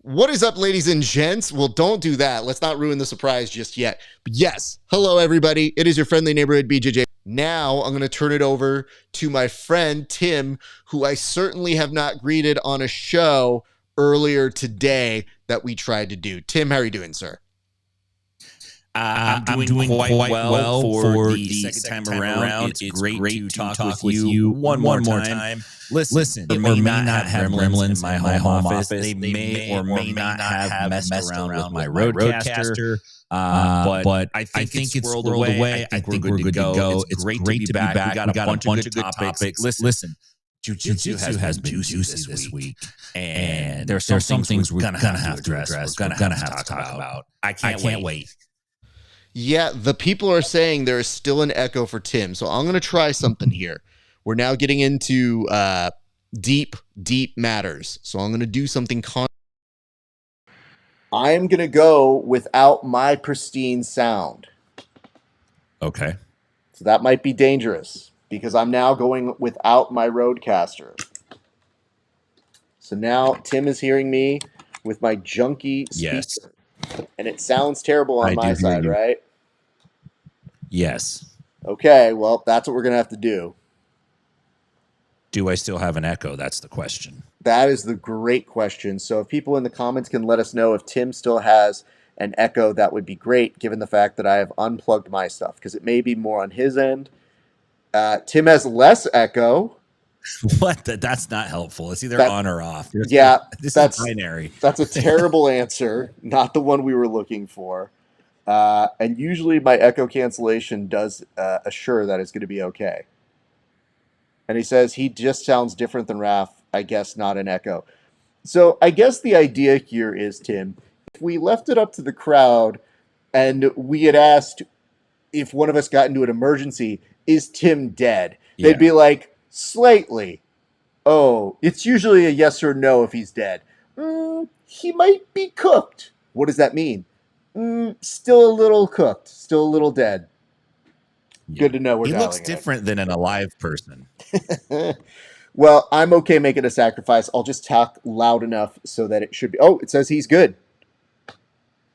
What is up, ladies and gents? Well, don't do that. Let's not ruin the surprise just yet. But yes, hello, everybody. It is your friendly neighborhood BJJ. Now I'm going to turn it over to my friend Tim, who I certainly have not greeted on a show earlier today that we tried to do. Tim, how are you doing, sir? I'm doing quite well for the second time around. It's great to talk with you one more time. Listen, they may not have gremlins in my home office. They may or may not have messed around with my roadcaster. But I think it's swirled away. I think we're good to go. It's great to be back. We got a bunch of good topics. Listen. Jiu-Jitsu has been juicy this week, and there's some things we're gonna have to address. We're gonna have to talk about. I can't wait. Yeah, the people are saying there is still an echo for Tim, so I'm going to try something here. We're now getting into deep matters, so I'm going to do something. I am going to go without my pristine sound. Okay. So that might be dangerous, because I'm now going without my roadcaster. So now Tim is hearing me with my junky speaker. Yes. And it sounds terrible on my side, right? Yes. Okay, well, that's what we're going to have to do. Do I still have an echo? That's the question. That is the great question. So if people in the comments can let us know if Tim still has an echo, that would be great, given the fact that I have unplugged my stuff, because it may be more on his end. Tim has less echo. What? That's not helpful. It's either on or off. This is binary. That's a terrible answer, not the one we were looking for. And usually my echo cancellation does assure that it's going to be okay. And he says he just sounds different than RAF, I guess not an echo. So I guess the idea here is, Tim, if we left it up to the crowd and we had asked if one of us got into an emergency, is Tim dead? Yeah. They'd be like, slightly. Oh, it's usually a yes or no if he's dead. He might be cooked. What does that mean? Still a little cooked. Still a little dead. Yeah. Good to know. He looks different than an alive person. Well, I'm okay making a sacrifice. I'll just talk loud enough so that it should be. Oh, it says he's good.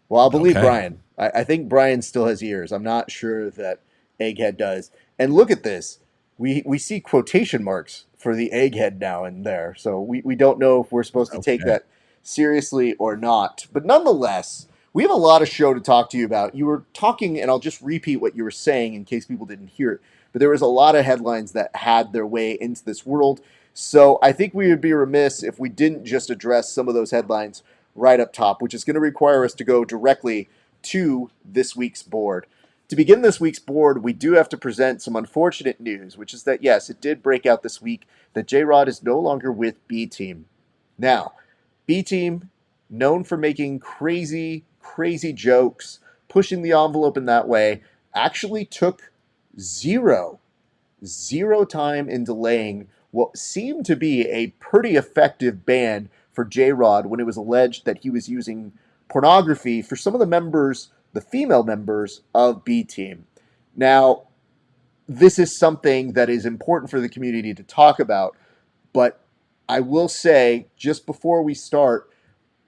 Well, I'll believe Brian. I think Brian still has ears. I'm not sure that Egghead does. And look at this. We see quotation marks for the Egghead now and there. So we don't know if we're supposed to take that seriously or not. But nonetheless, we have a lot of show to talk to you about. You were talking, and I'll just repeat what you were saying in case people didn't hear it. But there was a lot of headlines that had their way into this world. So I think we would be remiss if we didn't just address some of those headlines right up top, which is going to require us to go directly to this week's board. To begin this week's board, we do have to present some unfortunate news, which is that, yes, it did break out this week that J-Rod is no longer with B-Team. Now, B-Team, known for making crazy jokes, pushing the envelope in that way, actually took zero time in delaying what seemed to be a pretty effective ban for J-Rod when it was alleged that he was using pornography for some of the members, the female members of B-Team. Now, this is something that is important for the community to talk about, but I will say, just before we start,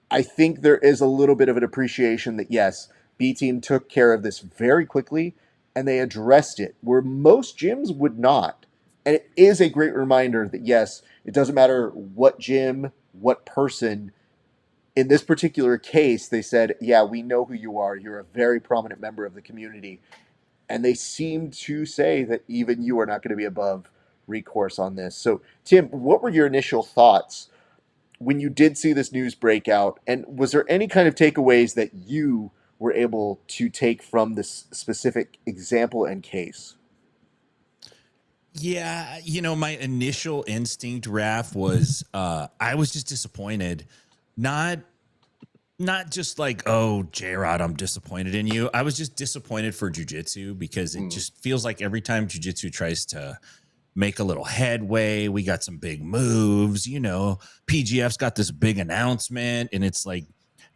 I think there is a little bit of an appreciation that, yes, B-Team took care of this very quickly, and they addressed it, where most gyms would not. And it is a great reminder that, yes, it doesn't matter what gym, what person. In this particular case, they said, yeah, we know who you are. You're a very prominent member of the community. And they seem to say that even you are not going to be above recourse on this. So, Tim, what were your initial thoughts when you did see this news break out? And was there any kind of takeaways that you were able to take from this specific example and case? Yeah, my initial instinct, Raph, was I was just disappointed. Not just like, oh, J-Rod, I'm disappointed in you. I was just disappointed for jiu-jitsu because it just feels like every time jiu-jitsu tries to make a little headway, we got some big moves. PGF's got this big announcement, and it's like,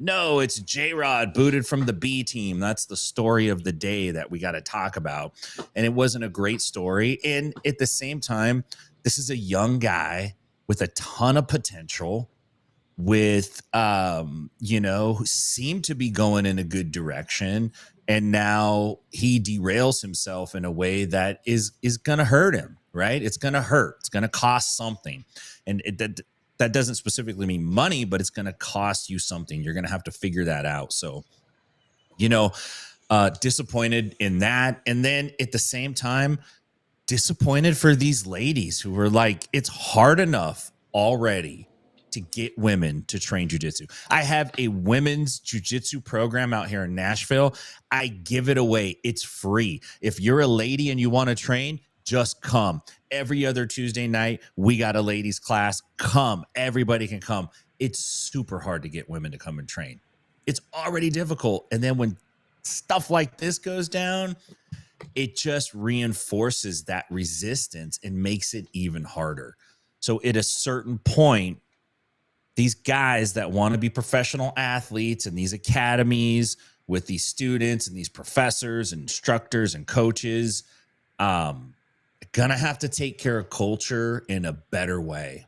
no, it's J-Rod booted from the B team. That's the story of the day that we got to talk about. And it wasn't a great story. And at the same time, this is a young guy with a ton of potential. with who seemed to be going in a good direction, and now he derails himself in a way that is gonna hurt him, right? It's gonna hurt. It's gonna cost something. And that doesn't specifically mean money, but it's gonna cost you something. You're gonna have to figure that out. So, disappointed in that. And then at the same time, disappointed for these ladies who were like, it's hard enough already to get women to train jujitsu. I have a women's jujitsu program out here in Nashville. I give it away. It's free. If you're a lady and you want to train, just come. Every other Tuesday night, we got a ladies class. Come. Everybody can come. It's super hard to get women to come and train. It's already difficult. And then when stuff like this goes down, it just reinforces that resistance and makes it even harder. So at a certain point, these guys that want to be professional athletes in these academies with these students and these professors and instructors and coaches, gonna have to take care of culture in a better way.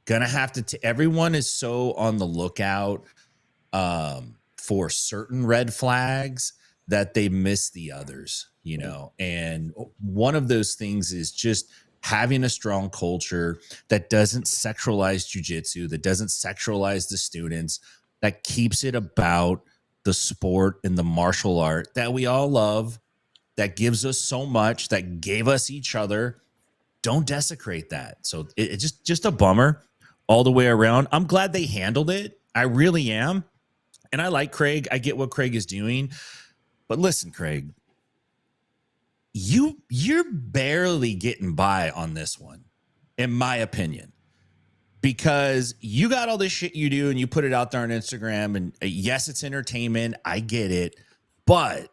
Gonna have to, everyone is so on the lookout for certain red flags that they miss the others, and one of those things is just having a strong culture that doesn't sexualize jujitsu, that doesn't sexualize the students, that keeps it about the sport and the martial art that we all love, that gives us so much, that gave us each other. Don't desecrate that. So it's just a bummer all the way around. I'm glad they handled it. I really am. And I like Craig. I get what Craig is doing. But listen, Craig, you're barely getting by on this one, in my opinion, because you got all this shit you do and you put it out there on Instagram, and yes, it's entertainment. I get it. But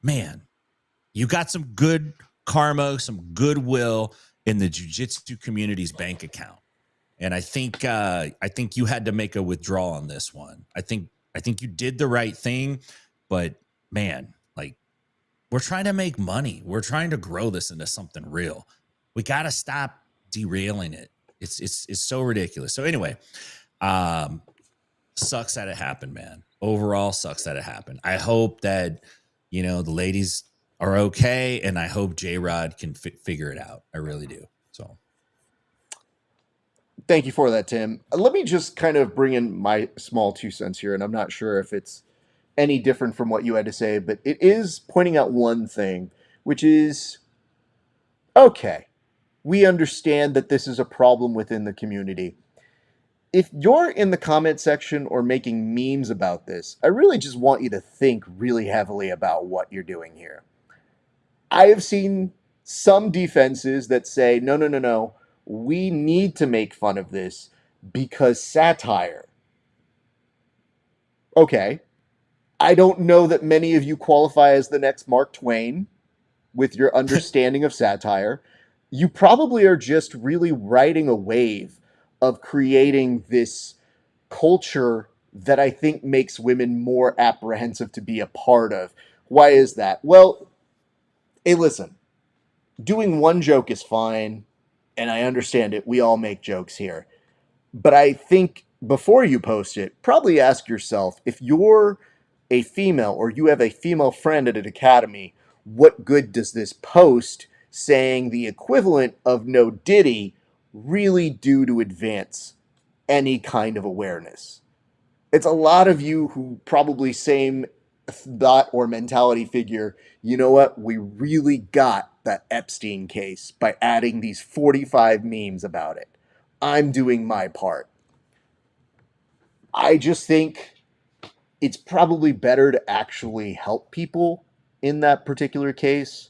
man, you got some good karma, some goodwill in the jiu-jitsu community's bank account. And I think you had to make a withdrawal on this one. I think you did the right thing, but man, like, we're trying to make money. We're trying to grow this into something real. We got to stop derailing it. It's so ridiculous. So anyway, sucks that it happened, man. Overall, sucks that it happened. I hope that, the ladies are okay, and I hope J-Rod can figure it out. I really do. So thank you for that, Tim. Let me just kind of bring in my small 2 cents here, and I'm not sure if it's any different from what you had to say, but it is pointing out one thing, which is, okay, we understand that this is a problem within the community. If you're in the comment section or making memes about this, I really just want you to think really heavily about what you're doing here. I have seen some defenses that say, no, no, no, no, we need to make fun of this because satire. Okay. I don't know that many of you qualify as the next Mark Twain with your understanding of satire. You probably are just really riding a wave of creating this culture that I think makes women more apprehensive to be a part of. Why is that? Well, hey, listen, doing one joke is fine, and I understand it. We all make jokes here. But I think before you post it, probably ask yourself, if you're a female or you have a female friend at an academy, what good does this post saying the equivalent of no Diddy really do to advance any kind of awareness? It's a lot of you who probably same thought or mentality figure, you know what, we really got that Epstein case by adding these 45 memes about it. I'm doing my part. I just think it's probably better to actually help people in that particular case.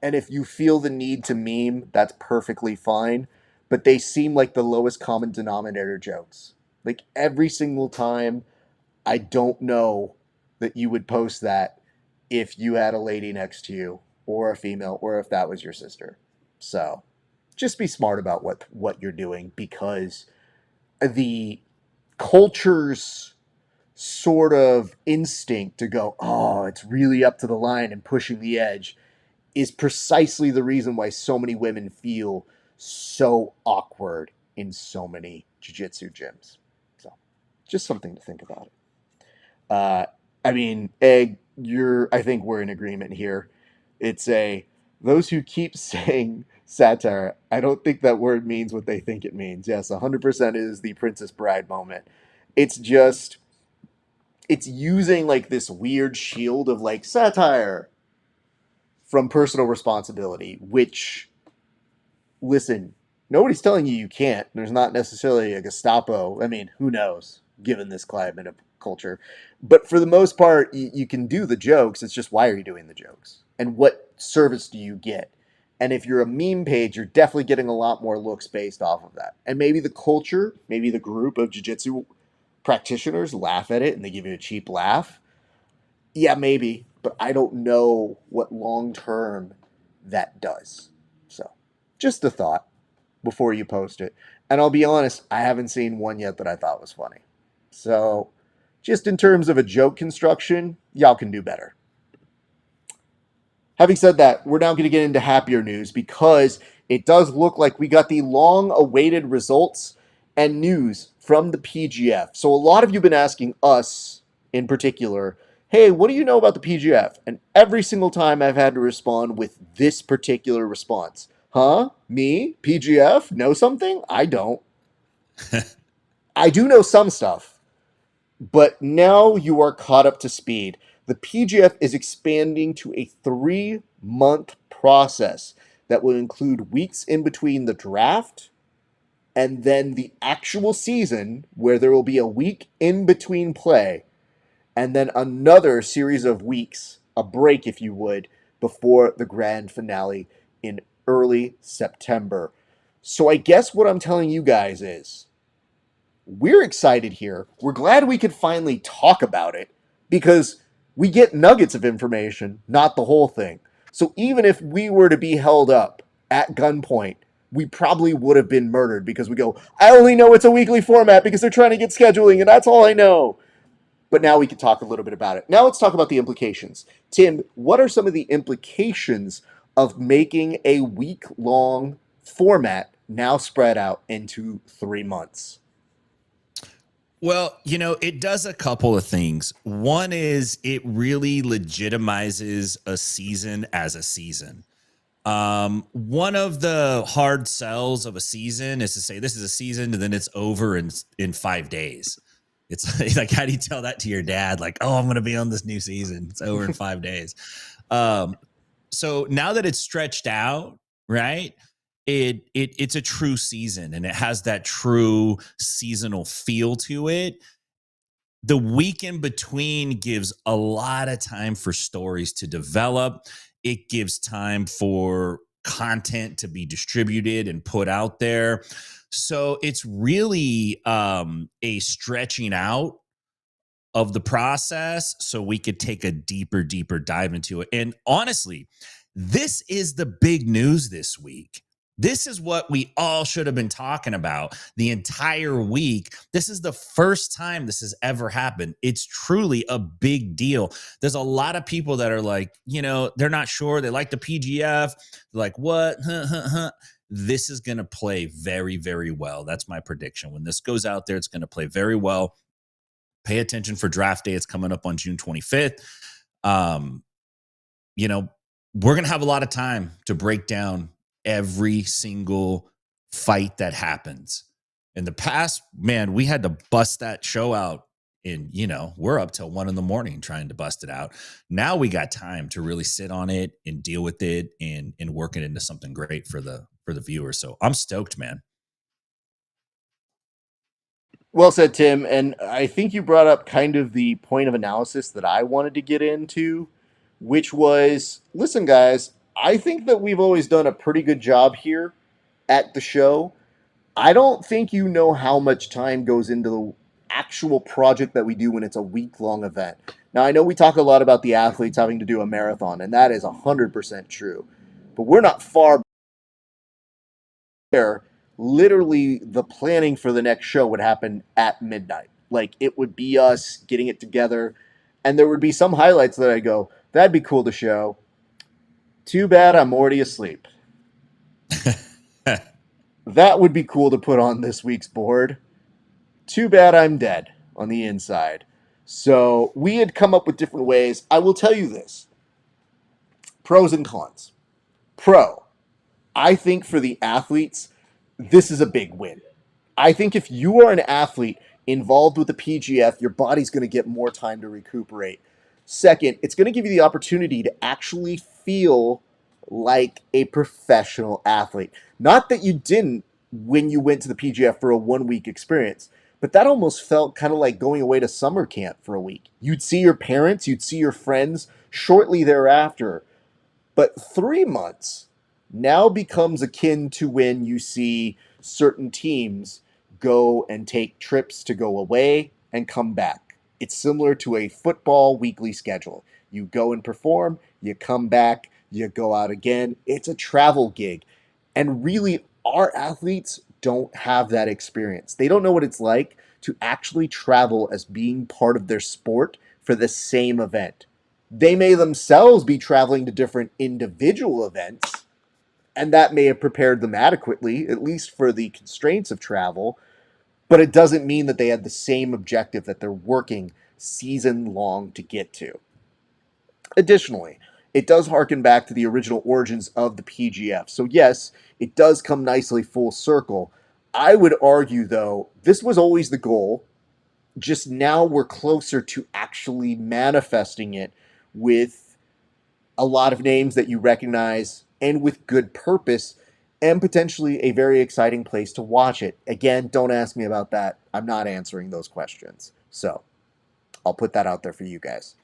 And if you feel the need to meme, that's perfectly fine. But they seem like the lowest common denominator jokes. Like every single time, I don't know that you would post that if you had a lady next to you or a female or if that was your sister. So just be smart about what you're doing, because the culture's sort of instinct to go, oh, it's really up to the line and pushing the edge, is precisely the reason why so many women feel so awkward in so many jiu-jitsu gyms. So Just something to think about. I mean, Egg, I think we're in agreement here. It's those who keep saying satire, I don't think that word means what they think it means. Yes, 100% is the Princess Bride moment. It's just, it's using like this weird shield of like satire from personal responsibility, which, listen, nobody's telling you can't. There's not necessarily a Gestapo. I mean, who knows, given this climate of culture. But for the most part, you can do the jokes. It's just, why are you doing the jokes? And what service do you get? And if you're a meme page, you're definitely getting a lot more looks based off of that. And maybe the culture, maybe the group of jiu-jitsu practitioners laugh at it and they give you a cheap laugh. Yeah, maybe. But I don't know what long term that does. So, just a thought before you post it. And I'll be honest, I haven't seen one yet that I thought was funny. So, just in terms of a joke construction, y'all can do better. Having said that, we're now going to get into happier news because it does look like we got the long awaited results and news from the PGF. So, a lot of you have been asking us in particular, hey, what do you know about the PGF? And every single time I've had to respond with this particular response. Huh? Me? PGF? Know something? I don't. I do know some stuff, but now you are caught up to speed. The PGF is expanding to a 3-month process that will include weeks in between the draft and then the actual season, where there will be a week in between play, and then another series of weeks, a break if you would, before the grand finale in early September. So I guess what I'm telling you guys is, we're excited here. We're glad we could finally talk about it because we get nuggets of information, not the whole thing. So even if we were to be held up at gunpoint, we probably would have been murdered because we go, I only know it's a weekly format because they're trying to get scheduling and that's all I know. But now we can talk a little bit about it. Now let's talk about the implications. Tim, what are some of the implications of making a week-long format now spread out into 3 months? Well, it does a couple of things. One is it really legitimizes a season as a season. One of the hard sells of a season is to say this is a season and then it's over in 5 days. It's like, how do you tell that to your dad? Like, oh, I'm going to be on this new season. It's over in 5 days. So now that it's stretched out, right? It's a true season and it has that true seasonal feel to it. The week in between gives a lot of time for stories to develop. It gives time for content to be distributed and put out there. So it's really a stretching out of the process so we could take a deeper dive into it. And honestly, this is the big news this week. This is what we all should have been talking about the entire week. This is the first time this has ever happened. It's truly a big deal. There's a lot of people that are like, they're not sure. They like the PGF. They're like, what? This is going to play very, very well. That's my prediction. When this goes out there, it's going to play very well. Pay attention for draft day. It's coming up on June 25th. We're going to have a lot of time to break down every single fight that happens. In the past, man, we had to bust that show out we're up till 1 a.m. trying to bust it out. Now we got time to really sit on it and deal with it and work it into something great for the viewer. So I'm stoked, man. Well said, Tim. And I think you brought up kind of the point of analysis that I wanted to get into, which was, listen, guys, I think that we've always done a pretty good job here at the show. I don't think you know how much time goes into the actual project that we do when it's a week-long event. Now, I know we talk a lot about the athletes having to do a marathon, and that is 100% true. But we're not far there. Literally, the planning for the next show would happen at midnight. Like, it would be us getting it together, and there would be some highlights that I go, that'd be cool to show. Too bad I'm already asleep. That would be cool to put on this week's board. Too bad I'm dead. on the inside. So we had come up with different ways. I will tell you this: pros and cons. Pro, I think for the athletes, this is a big win. I think if you are an athlete involved with the PGF, your body's going to get more time to recuperate. Second, it's going to give you the opportunity to actually feel like a professional athlete. Not that you didn't when you went to the PGF for a 1 week experience, but that almost felt kind of like going away to summer camp for a week. You'd see your parents, you'd see your friends shortly thereafter. But 3 months now becomes akin to when you see certain teams go and take trips to go away and come back. It's similar to a football weekly schedule. You go and perform, you come back, you go out again. It's a travel gig. And really, our athletes don't have that experience. They don't know what it's like to actually travel as being part of their sport for the same event. They may themselves be traveling to different individual events, and that may have prepared them adequately, at least for the constraints of travel, but it doesn't mean that they had the same objective that they're working season long to get to. Additionally, it does harken back to the original origins of the PGF. So, yes, it does come nicely full circle. I would argue, though, this was always the goal, just now we're closer to actually manifesting it with a lot of names that you recognize and with good purpose and potentially a very exciting place to watch it. Again, don't ask me about that. I'm not answering those questions. So I'll put that out there for you guys.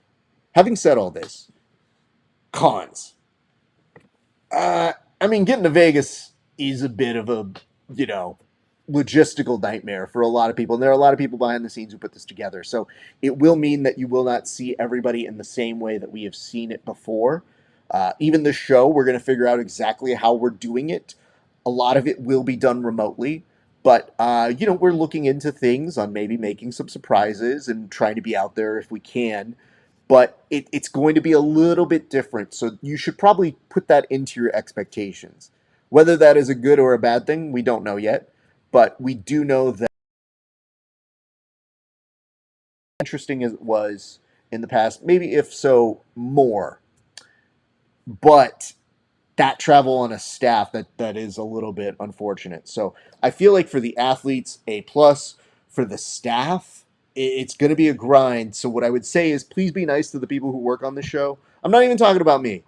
Having said all this, cons. I mean, getting to Vegas is a bit of a, you know, logistical nightmare for a lot of people. And there are a lot of people behind the scenes who put this together. So it will mean that you will not see everybody in the same way that we have seen it before. Even the show, we're going to figure out exactly how we're doing it. A lot of it will be done remotely. But, we're looking into things on maybe making some surprises and trying to be out there if we can. But it's going to be a little bit different. So you should probably put that into your expectations. Whether that is a good or a bad thing, we don't know yet. But we do know that interesting as it was in the past, maybe if so, more. But that travel on a staff that is a little bit unfortunate. So I feel like for the athletes, A plus. For the staff, it's going to be a grind. So what I would say is please be nice to the people who work on the show. I'm not even talking about me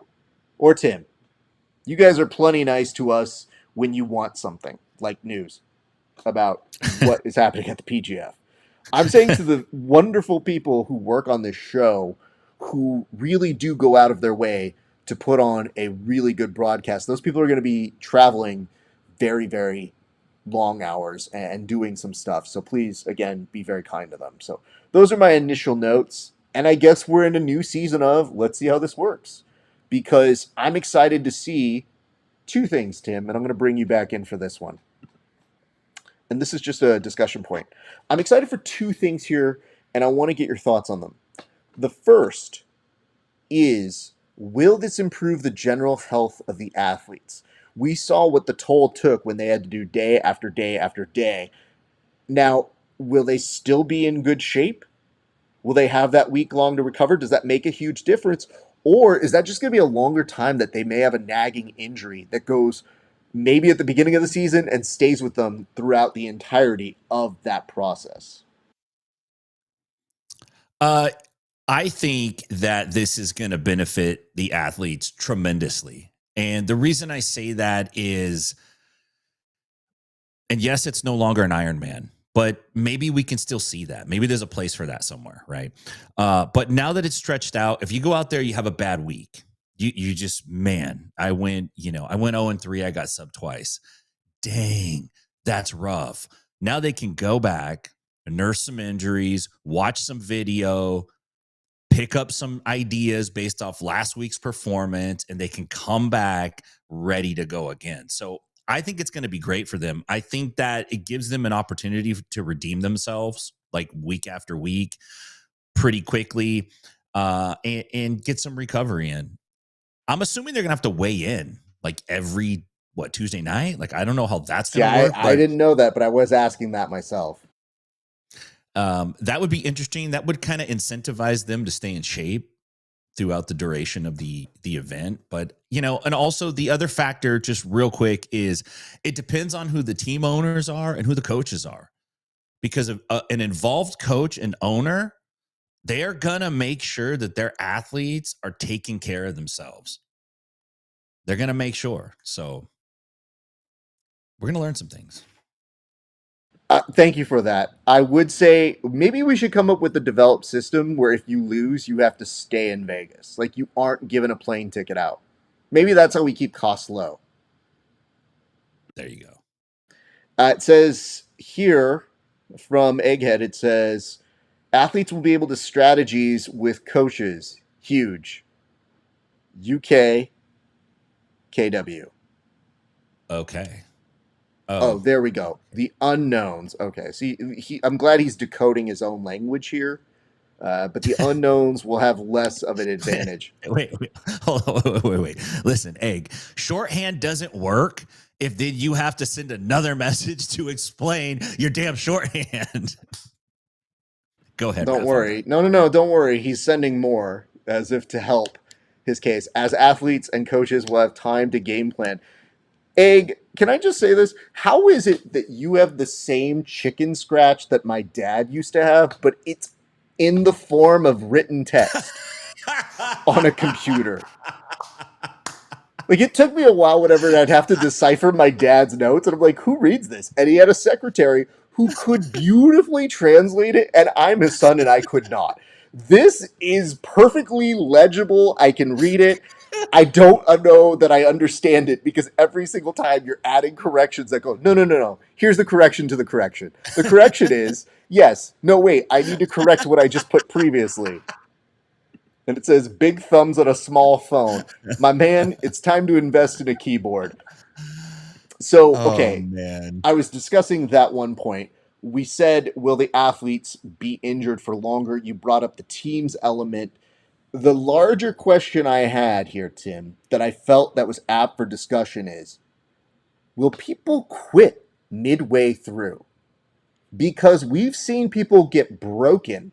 or Tim. You guys are plenty nice to us when you want something like news about what is happening at the PGF. I'm saying to the wonderful people who work on this show who really do go out of their way to put on a really good broadcast. Those people are going to be traveling very, very long hours and doing some stuff. So please, again, be very kind to them. So those are my initial notes. And I guess we're in a new season of let's see how this works. Because I'm excited to see two things, Tim, and I'm going to bring you back in for this one. And this is just a discussion point. I'm excited for two things here, and I want to get your thoughts on them. The first is, will this improve the general health of the athletes? We saw what the toll took when they had to do day after day after day. Now, will they still be in good shape? Will they have that week long to recover? Does that make a huge difference? Or is that just going to be a longer time that they may have a nagging injury that goes maybe at the beginning of the season and stays with them throughout the entirety of that process? I think that this is going to benefit the athletes tremendously. And the reason I say that is, and yes, it's no longer an Ironman, but maybe we can still see that. Maybe there's a place for that somewhere, right? But now that it's stretched out, if you go out there, you have a bad week. You just, man, I went 0-3, I got sub twice. Dang, that's rough. Now they can go back, nurse some injuries, watch some video, pick up some ideas based off last week's performance, and they can come back ready to go again. So I think it's going to be great for them. I think that it gives them an opportunity to redeem themselves like week after week pretty quickly and get some recovery in. I'm assuming they're going to have to weigh in like every, Tuesday night? Like, I don't know how that's going to work. I didn't know that, but I was asking that myself. That would be interesting. That would kind of incentivize them to stay in shape throughout the duration of the event. But and also the other factor, just real quick, is it depends on who the team owners are and who the coaches are, because of an involved coach and owner, they're gonna make sure that their athletes are taking care of themselves. They're gonna make sure. So we're gonna learn some things. Thank you for that. I would say maybe we should come up with a developed system where if you lose, you have to stay in Vegas. Like you aren't given a plane ticket out. Maybe that's how we keep costs low. There you go. It says here from Egghead, it says athletes will be able to strategies with coaches. Huge. UK, KW. Okay. Oh, there we go. The unknowns. Okay. See, I'm glad he's decoding his own language here. But the unknowns will have less of an advantage. Wait. Listen, Egg. Shorthand doesn't work if then you have to send another message to explain your damn shorthand. Go ahead. Don't worry. No. Don't worry. He's sending more as if to help his case. As athletes and coaches will have time to game plan. Egg, can I just say this? How is it that you have the same chicken scratch that my dad used to have, but it's in the form of written text on a computer? Like, it took me a while, whenever I'd have to decipher my dad's notes, and I'm like, who reads this? And he had a secretary who could beautifully translate it, and I'm his son, and I could not. This is perfectly legible. I can read it. I don't know that I understand it, because every single time you're adding corrections that go, no. Here's the correction to the correction. The correction is, yes, no, wait, I need to correct what I just put previously. And it says, big thumbs on a small phone. My man, it's time to invest in a keyboard. So, okay, man. I was discussing that one point. We said, will the athletes be injured for longer? You brought up the teams element. The larger question I had here, Tim, that I felt that was apt for discussion is, will people quit midway through? Because we've seen people get broken.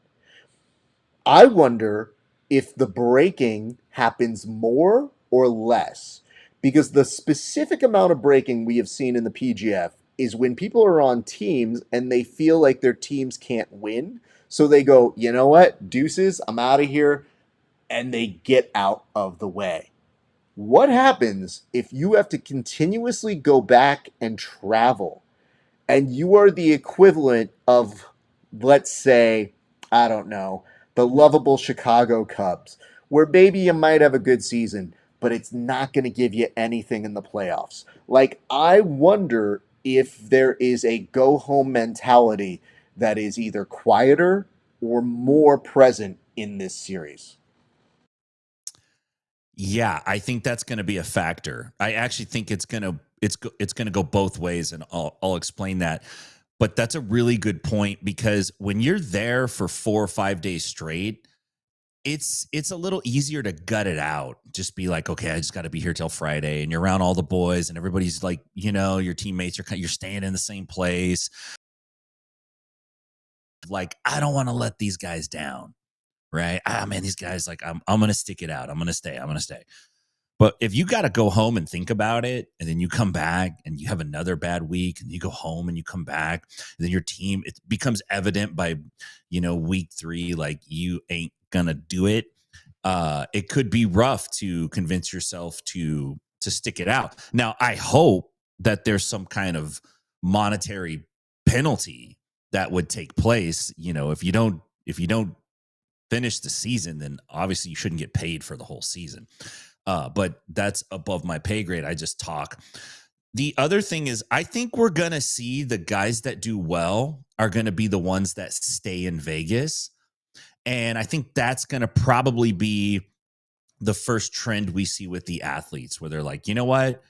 I wonder if the breaking happens more or less. Because the specific amount of breaking we have seen in the PGF is when people are on teams and they feel like their teams can't win. So they go, you know what, deuces, I'm out of here. And they get out of the way. What happens if you have to continuously go back and travel, and you are the equivalent of, let's say, I don't know, the lovable Chicago Cubs, where maybe you might have a good season, but it's not going to give you anything in the playoffs? Like, I wonder if there is a go home mentality that is either quieter or more present in this series. Yeah, I think that's going to be a factor. I actually think it's going to go both ways, and I'll explain that. But that's a really good point, because when you're there for 4 or 5 days straight, it's a little easier to gut it out. Just be like, okay, I just got to be here till Friday, and you're around all the boys, and everybody's like, your teammates you're staying in the same place. Like, I don't want to let these guys down, right? Man, these guys, like, I'm gonna stick it out. I'm gonna stay. But if you got to go home and think about it, and then you come back and you have another bad week, and you go home and you come back, and then your team, it becomes evident by, week 3, like, you ain't gonna do it. It could be rough to convince yourself to stick it out. Now, I hope that there's some kind of monetary penalty that would take place. If you don't finish the season, then obviously you shouldn't get paid for the whole season. But that's above my pay grade. I just talk. The other thing is, I think we're going to see the guys that do well are going to be the ones that stay in Vegas. And I think that's going to probably be the first trend we see with the athletes, where they're like, you know what?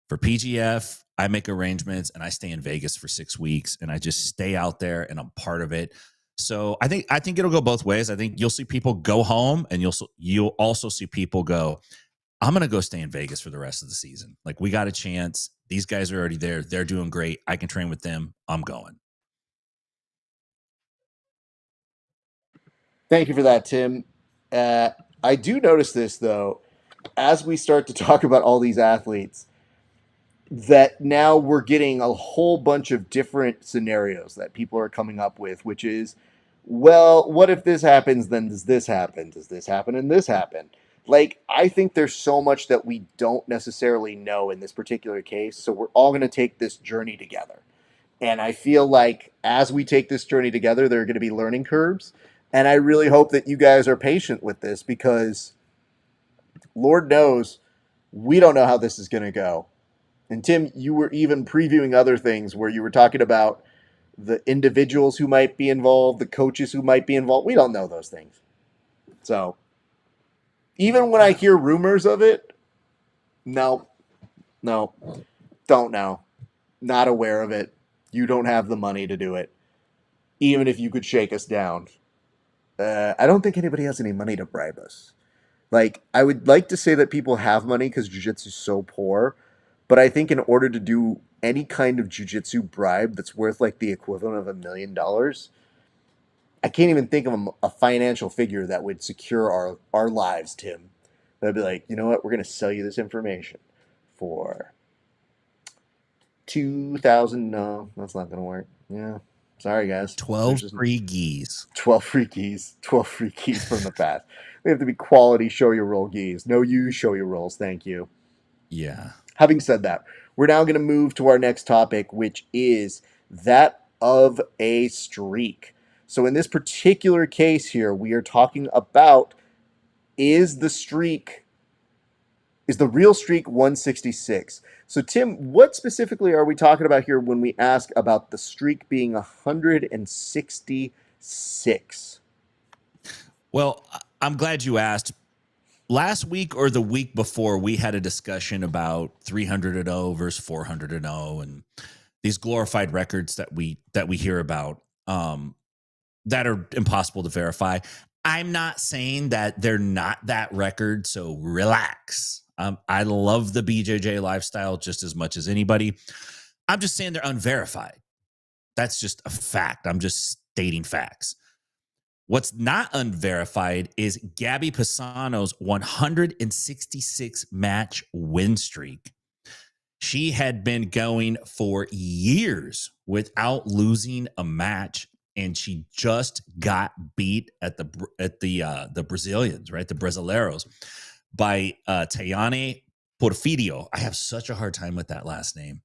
For PGF, I make arrangements and I stay in Vegas for 6 weeks, and I just stay out there and I'm part of it. So I think it'll go both ways. I think you'll see people go home, and you'll also see people go, I'm going to go stay in Vegas for the rest of the season. Like, we got a chance. These guys are already there. They're doing great. I can train with them. I'm going. Thank you for that, Tim. Uh, I do notice this though, as we start to talk about all these athletes, that now we're getting a whole bunch of different scenarios that people are coming up with, which is, well, what if this happens, then does this happen? Does this happen and this happen? Like, I think there's so much that we don't necessarily know in this particular case, so we're all going to take this journey together. And I feel like as we take this journey together, there are going to be learning curves. And I really hope that you guys are patient with this because Lord knows we don't know how this is going to go. And Tim, you were even previewing other things where you were talking about the individuals who might be involved, the coaches who might be involved. We don't know those things. So even when I hear rumors of it, no, no, don't know. Not aware of it. You don't have the money to do it. Even if you could shake us down. I don't think anybody has any money to bribe us. Like, I would like to say that people have money because jiu-jitsu is so poor, but I think in order to do any kind of jiu-jitsu bribe that's worth like the equivalent of $1 million, I can't even think of a financial figure that would secure our lives, Tim. That'd be like, you know what, we're gonna sell you this information for 2,000. No, that's not gonna work. Yeah, sorry guys. 12 free geese. 12 free keys. 12 free keys from the past. They have to be quality show your roll geese. No you show your rolls. Thank you. Yeah. Having said that, we're now going to move to our next topic, which is that of a streak. So in this particular case here, we are talking about is the streak is the real streak 166. So Tim, what specifically are we talking about here when we ask about the streak being 166? Well, I'm glad you asked. Last week or the week before, we had a discussion about 300-0 versus 400-0 and these glorified records that we hear about that are impossible to verify. I'm not saying that they're not that record, so relax. I love the BJJ lifestyle just as much as anybody. I'm just saying they're unverified. That's just a fact. I'm just stating facts. What's not unverified is Gabby Pisano's 166 match win streak. She had been going for years without losing a match, and she just got beat at the Brazilians, right? The Brasileiros by Tayane Porfirio. I have such a hard time with that last name.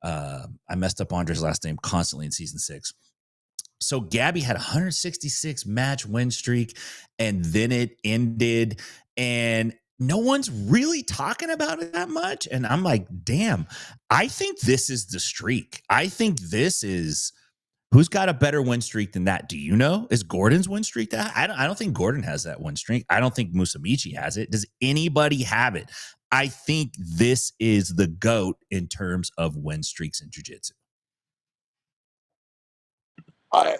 I messed up Andre's last name constantly in season 6. So Gabby had a 166 match win streak, and then it ended, and no one's really talking about it that much. And I'm like, damn, I think this is the streak. I think this is who's got a better win streak than that. Do you know? Is Gordon's win streak that? I don't think Gordon has that win streak. I don't think Musamichi has it. Does anybody have it? I think this is the GOAT in terms of win streaks in jiu-jitsu.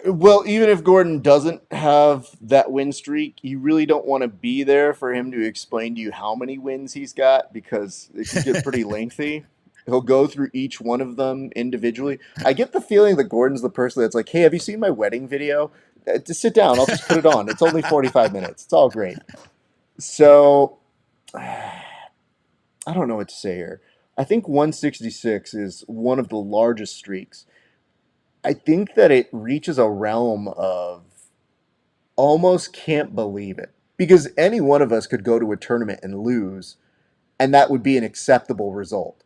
Well, even if Gordon doesn't have that win streak, you really don't want to be there for him to explain to you how many wins he's got because it could get pretty lengthy. He'll go through each one of them individually. I get the feeling that Gordon's the person that's like, hey, have you seen my wedding video? Just sit down. I'll just put it on. It's only 45 minutes. It's all great. So, I don't know what to say here. I think 166 is one of the largest streaks. I think that it reaches a realm of almost can't believe it because any one of us could go to a tournament and lose, and that would be an acceptable result.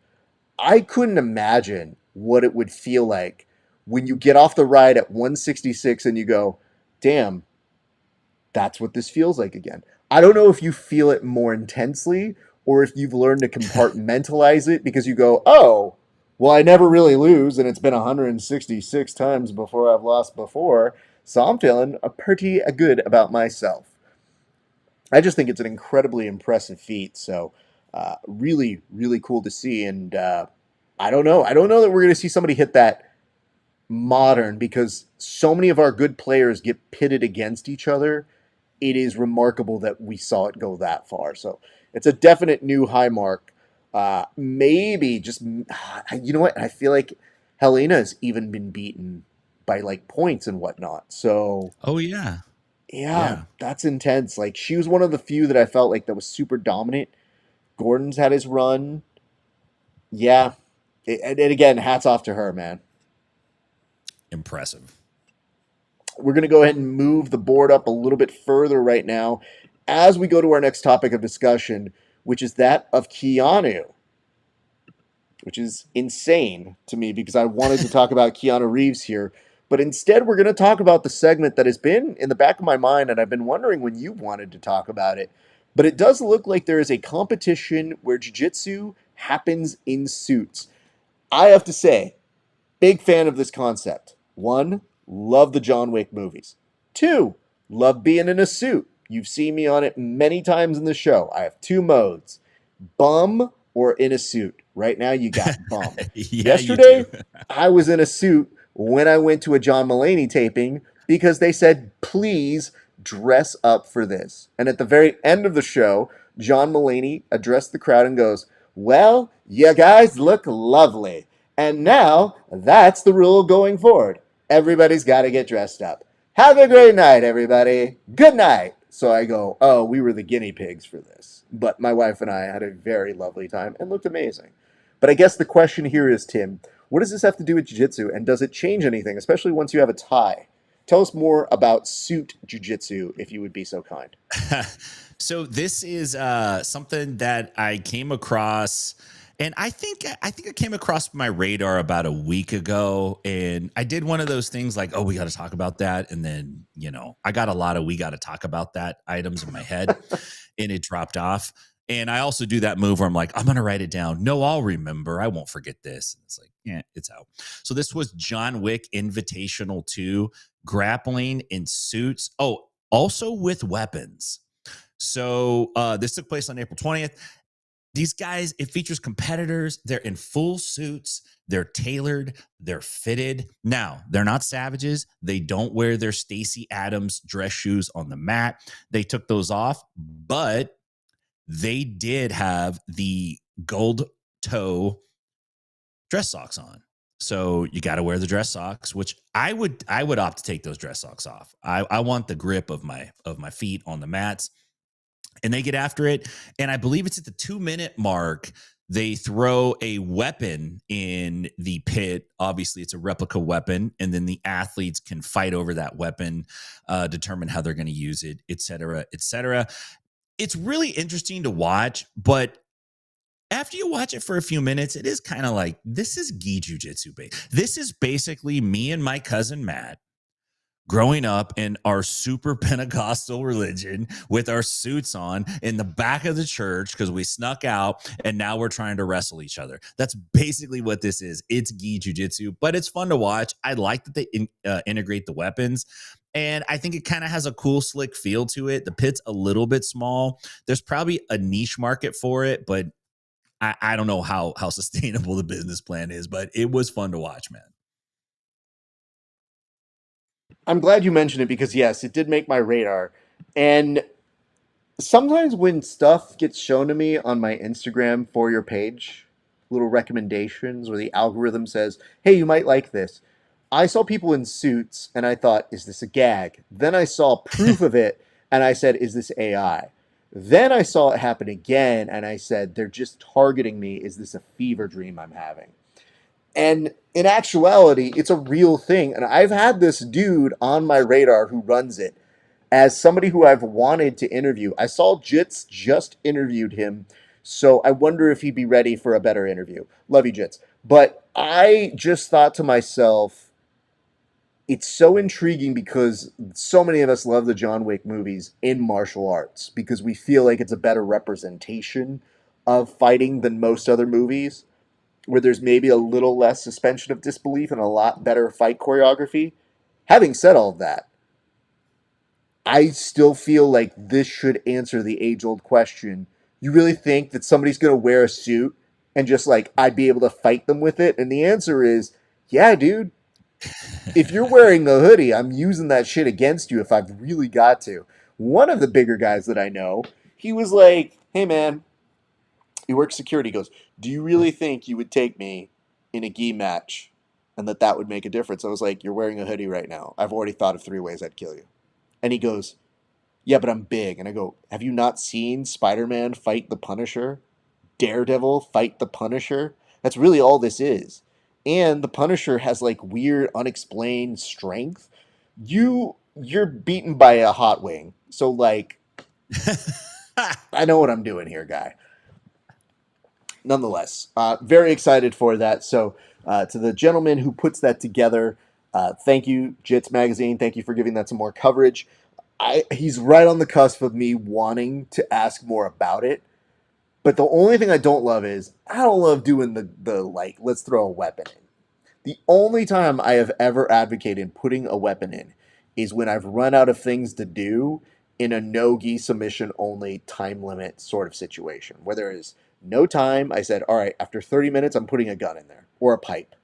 I couldn't imagine what it would feel like when you get off the ride at 166 and you go, damn, that's what this feels like again. I don't know if you feel it more intensely or if you've learned to compartmentalize it because you go, oh, well, I never really lose, and it's been 166 times before I've lost before, so I'm feeling pretty good about myself. I just think it's an incredibly impressive feat, so really, really cool to see, and I don't know. I don't know that we're going to see somebody hit that modern because so many of our good players get pitted against each other. It is remarkable that we saw it go that far. So it's a definite new high mark. Maybe just you know what? I feel like Helena's even been beaten by like points and whatnot. So oh yeah, Yeah, Yeah. that's intense. Like she was one of the few that I felt like that was super dominant. Gordon's had his run. Yeah. And again, hats off to her, man. Impressive. We're going to go ahead and move the board up a little bit further right now as we go to our next topic of discussion, which is that of Keanu, which is insane to me because I wanted to talk about Keanu Reeves here. But instead, we're going to talk about the segment that has been in the back of my mind, and I've been wondering when you wanted to talk about it. But it does look like there is a competition where jiu-jitsu happens in suits. I have to say, big fan of this concept. One, love the John Wick movies. Two, love being in a suit. You've seen me on it many times in the show. I have two modes: bum or in a suit. Right now, you got bum. Yeah, you do. Yesterday, I was in a suit when I went to a John Mulaney taping because they said, please dress up for this. And at the very end of the show, John Mulaney addressed the crowd and goes, well, you guys look lovely. And now that's the rule going forward. Everybody's got to get dressed up. Have a great night, everybody. Good night. So I go, oh, we were the guinea pigs for this. But my wife and I had a very lovely time and looked amazing. But I guess the question here is, Tim, what does this have to do with jiu-jitsu, and does it change anything, especially once you have a tie? Tell us more about suit jiu-jitsu, if you would be so kind. So this is something that I came across, and I think I came across my radar about a week ago, and I did one of those things like, oh, we got to talk about that, and then I got a lot of we got to talk about that items in my head, and it dropped off. And I also do that move where I'm like, I'm gonna write it down. No, I'll remember. I won't forget this. And it's like, yeah, it's out. So this was John Wick Invitational 2, grappling in suits. Oh, also with weapons. So this took place on April 20th. These guys, it features competitors. They're in full suits. They're tailored. They're fitted. Now, they're not savages. They don't wear their Stacey Adams dress shoes on the mat. They took those off, but they did have the gold toe dress socks on. So you got to wear the dress socks, which I would opt to take those dress socks off. I want the grip of my feet on the mats. And they get after it. And I believe it's at the 2-minute mark. They throw a weapon in the pit. Obviously, it's a replica weapon. And then the athletes can fight over that weapon, determine how they're going to use it, et cetera, et cetera. It's really interesting to watch. But after you watch it for a few minutes, it is kind of like, this is gi jujitsu. This is basically me and my cousin Matt growing up in our super Pentecostal religion with our suits on in the back of the church because we snuck out and now we're trying to wrestle each other. That's basically what this is. It's gi jujitsu, but it's fun to watch. I like that they integrate the weapons. And I think it kind of has a cool, slick feel to it. The pit's a little bit small. There's probably a niche market for it, but I don't know how sustainable the business plan is, but it was fun to watch, man. I'm glad you mentioned it because, yes, it did make my radar. And sometimes when stuff gets shown to me on my Instagram for your page, little recommendations where the algorithm says, hey, you might like this. I saw people in suits and I thought, is this a gag? Then I saw proof of it and I said, is this AI? Then I saw it happen again and I said, they're just targeting me. Is this a fever dream I'm having? And in actuality, it's a real thing. And I've had this dude on my radar who runs it as somebody who I've wanted to interview. I saw Jits just interviewed him, so I wonder if he'd be ready for a better interview. Love you, Jits. But I just thought to myself, it's so intriguing because so many of us love the John Wick movies in martial arts because we feel like it's a better representation of fighting than most other movies where there's maybe a little less suspension of disbelief and a lot better fight choreography. Having said all of that, I still feel like this should answer the age old question. You really think that somebody's going to wear a suit and just like I'd be able to fight them with it? And the answer is, yeah, dude. If you're wearing a hoodie, I'm using that shit against you if I've really got to. One of the bigger guys that I know, he was like, hey man, he works security. He goes, do you really think you would take me in a gi match and that would make a difference? I was like, you're wearing a hoodie right now. I've already thought of 3 ways I'd kill you. And he goes, Yeah, but I'm big. And I go, have you not seen Spider-Man fight the Punisher? Daredevil fight the Punisher? That's really all this is. And the Punisher has like weird, unexplained strength. You're beaten by a hot wing. So like, I know what I'm doing here, guy. Nonetheless, very excited for that. So, to the gentleman who puts that together, thank you, Jits Magazine. Thank you for giving that some more coverage. He's right on the cusp of me wanting to ask more about it. But the only thing I don't love is I don't love doing the like, let's throw a weapon in. The only time I have ever advocated putting a weapon in is when I've run out of things to do in a no-gi submission only time limit sort of situation where there is no time. I said, all right, after 30 minutes, I'm putting a gun in there or a pipe.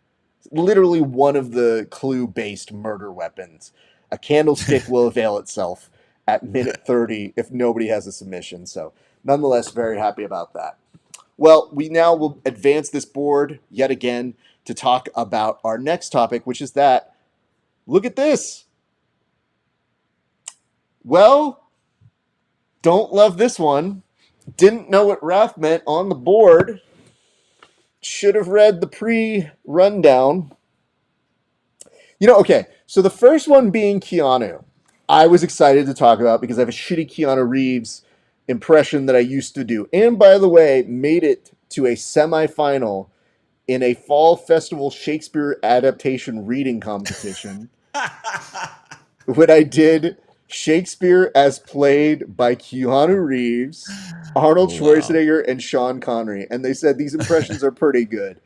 Literally one of the clue-based murder weapons. A candlestick will avail itself at minute 30 if nobody has a submission. So, nonetheless, very happy about that. Well, we now will advance this board yet again to talk about our next topic, which is that look at this. Well, don't love this one. Didn't know what RAF meant on the board. Should have read the pre-rundown. Okay, so the first one being Keanu. I was excited to talk about because I have a shitty Keanu Reeves impression that I used to do. And by the way, made it to a semifinal in a fall festival Shakespeare adaptation reading competition when I did Shakespeare as played by Keanu Reeves, Arnold Schwarzenegger, and Sean Connery. And they said these impressions are pretty good.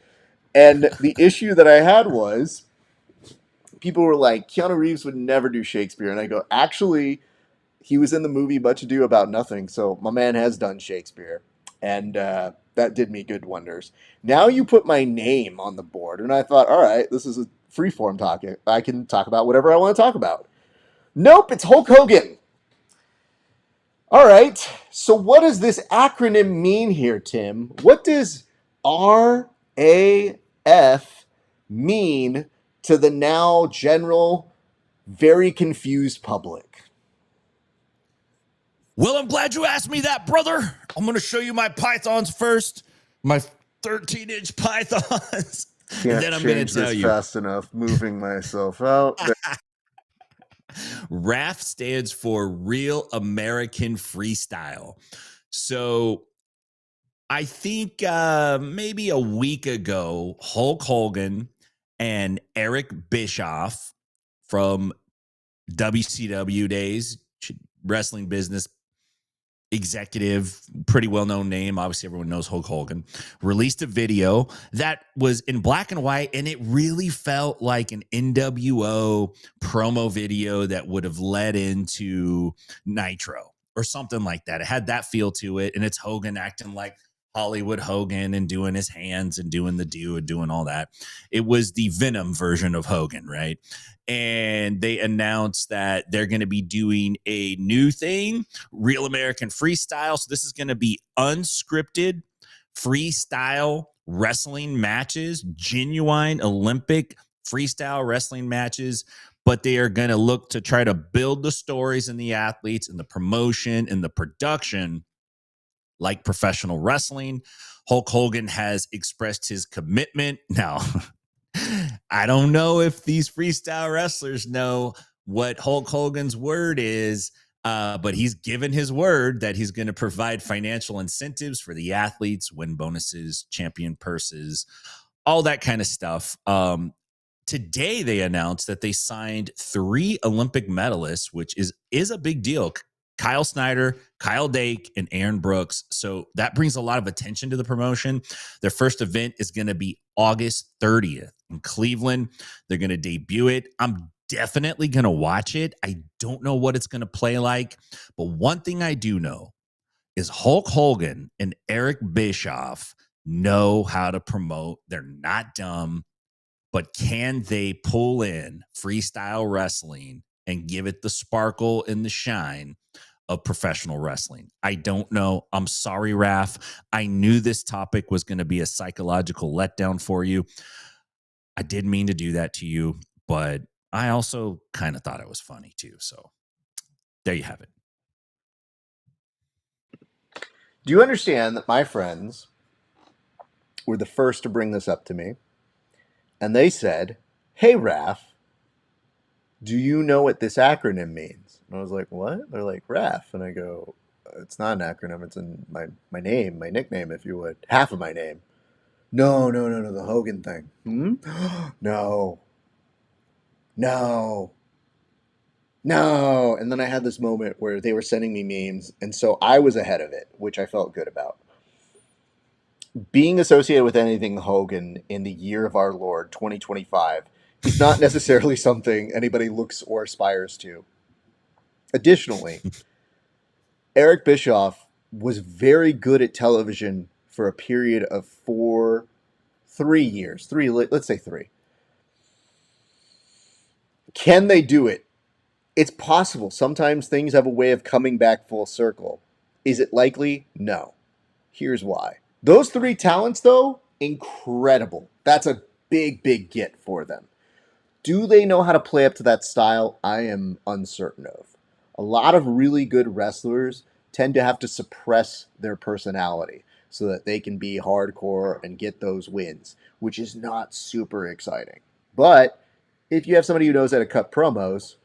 And the issue that I had was people were like, Keanu Reeves would never do Shakespeare. And I go, actually, he was in the movie Much Ado About Nothing. So my man has done Shakespeare. And that did me good wonders. Now you put my name on the board. And I thought, all right, this is a freeform talk. I can talk about whatever I want to talk about. Nope, it's Hulk Hogan. All right. So what does this acronym mean here, Tim? What does RAF mean to the now general, very confused public? Well, I'm glad you asked me that, brother. I'm going to show you my pythons first. My 13-inch pythons. Can't and then I'm going to tell you fast enough. Moving myself out. RAF stands for Real American Freestyle. So I think maybe a week ago, Hulk Hogan and Eric Bischoff from WCW days, wrestling business executive, pretty well-known name. Obviously, everyone knows Hulk Hogan. Released a video that was in black and white, and it really felt like an NWO promo video that would have led into Nitro or something like that. It had that feel to it, and it's Hogan acting like Hollywood Hogan and doing his hands and doing the do and doing all that. It was the Venom version of Hogan, right? And they announced that they're going to be doing a new thing, Real American Freestyle. So this is going to be unscripted freestyle wrestling matches, genuine Olympic freestyle wrestling matches. But they are going to look to try to build the stories and the athletes and the promotion and the production like professional wrestling. Hulk Hogan has expressed his commitment. Now, I don't know if these freestyle wrestlers know what Hulk Hogan's word is, but he's given his word that he's going to provide financial incentives for the athletes, win bonuses, champion purses, all that kind of stuff. Today, they announced that they signed 3 Olympic medalists, which is a big deal. Kyle Snyder, Kyle Dake, and Aaron Brooks. So that brings a lot of attention to the promotion. Their first event is going to be August 30th in Cleveland. They're going to debut it. I'm definitely going to watch it. I don't know what it's going to play like, but one thing I do know is Hulk Hogan and Eric Bischoff know how to promote. They're not dumb, but can they pull in freestyle wrestling and give it the sparkle and the shine of professional wrestling? I don't know. I'm sorry, Raph. I knew this topic was going to be a psychological letdown for you. I didn't mean to do that to you, but I also kind of thought it was funny too. So there you have it. Do you understand that my friends were the first to bring this up to me? And they said, "Hey, Raf, do you know what this acronym means?" And I was like, "What?" They're like, "RAF." And I go, "It's not an acronym. It's in my name, my nickname, if you would. Half of my name." No, no, no, no, the Hogan thing. Hmm? No, no, no. And then I had this moment where they were sending me memes. And so I was ahead of it, which I felt good about. Being associated with anything Hogan in the year of our Lord, 2025, is not necessarily something anybody looks or aspires to. Additionally, Eric Bischoff was very good at television for a period of 3 years. Let's say three. Can they do it? It's possible. Sometimes things have a way of coming back full circle. Is it likely? No. Here's why. Those three talents, though, incredible. That's a big, big get for them. Do they know how to play up to that style? I am uncertain of. A lot of really good wrestlers tend to have to suppress their personality so that they can be hardcore and get those wins, which is not super exciting. But if you have somebody who knows how to cut promos,